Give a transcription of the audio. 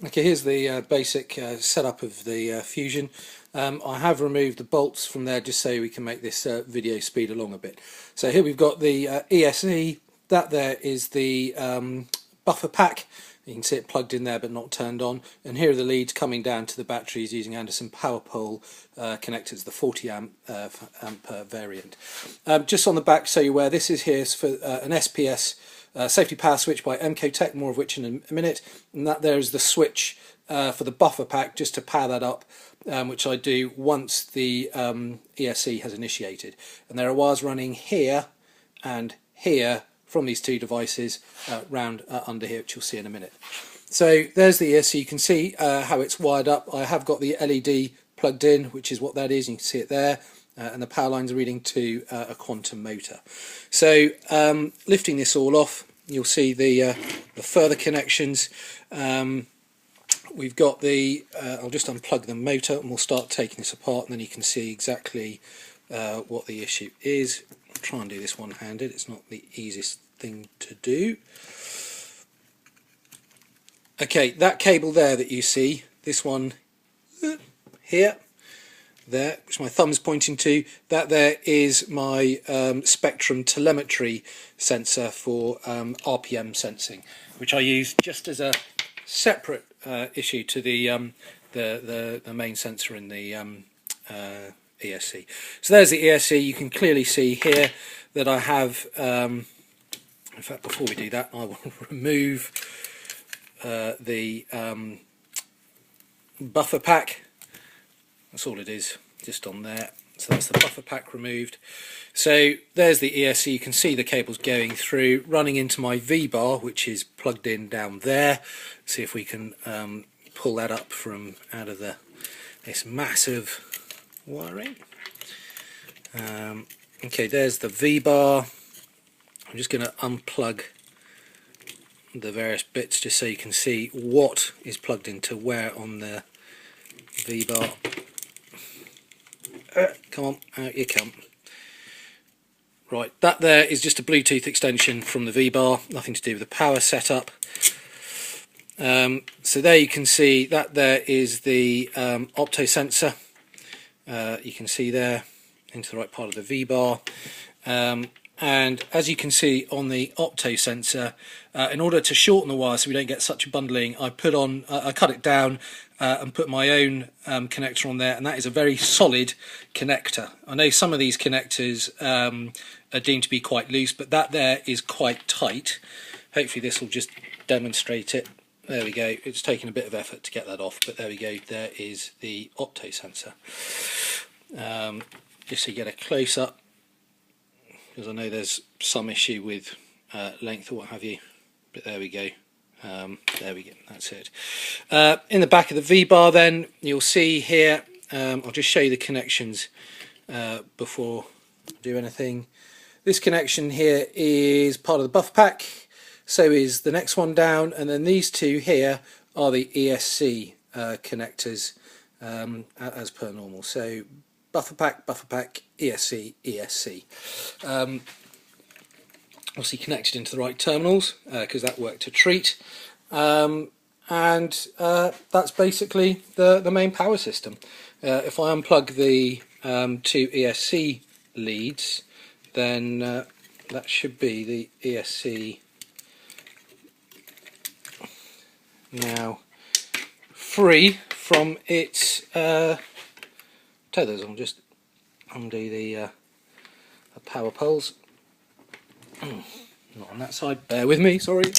Okay, here's the basic setup of the Fusion. I have removed the bolts from there just so we can make this video speed along a bit. So here we've got the ESC. That there is the buffer pack. You can see it plugged in there but not turned on. And here are the leads coming down to the batteries using Anderson power pole connectors, the 40 amp variant. Just on the back, so you're aware, this is here for an SPS safety power switch by Tech, more of which in a minute. And that there is the switch for the buffer pack, just to power that up, which I do once the ESC has initiated. And there are wires running here and here from these two devices round under here, which you'll see in a minute. So there's the ESC. You can see how it's wired up. I have got the LED plugged in, which is what that is. You can see it there. And the power lines are reading to a quantum motor. So lifting this all off, you'll see the further connections. We've got the, I'll just unplug the motor and we'll start taking this apart, and then you can see exactly what the issue is. I'll try and do this one-handed. It's not the easiest thing to do. Okay, that cable there that you see, this one here, there, which my thumb is pointing to, that there is my Spectrum telemetry sensor for RPM sensing, which I use just as a separate issue to the main sensor in the ESC. So there's the ESC. You can clearly see here that I have, in fact, before we do that, I will remove the buffer pack. That's all it is, just on there. So that's the buffer pack removed. So there's the ESC. You can see the cables going through, running into my V-bar, which is plugged in down there. See if we can pull that up from out of this massive wiring. Okay, there's the V-bar. I'm just going to unplug the various bits just so you can see what is plugged into where on the V-bar. Come on, out you come. Right, that there is just a Bluetooth extension from the V-bar, nothing to do with the power setup. So there you can see that there is the opto sensor. You can see there into the right part of the V-bar. And as you can see on the opto sensor, in order to shorten the wire so we don't get such bundling, I cut it down and put my own connector on there, and that is a very solid connector. I know some of these connectors are deemed to be quite loose, but that there is quite tight. Hopefully this will just demonstrate it. There we go. It's taken a bit of effort to get that off, but there we go. There is the opto sensor. Just so you get a close-up, because I know there's some issue with length or what have you, but there we go. There we go, that's it. In the back of the V-bar then, you'll see here, I'll just show you the connections before I do anything. This connection here is part of the buffer pack, so is the next one down, and then these two here are the ESC connectors as per normal. So buffer pack, ESC, ESC. Obviously connected into the right terminals because that worked a treat. And that's basically the main power system. If I unplug the two ESC leads, then that should be the ESC now free from its tethers. I'll just undo the power poles. Not on that side, bear with me, sorry.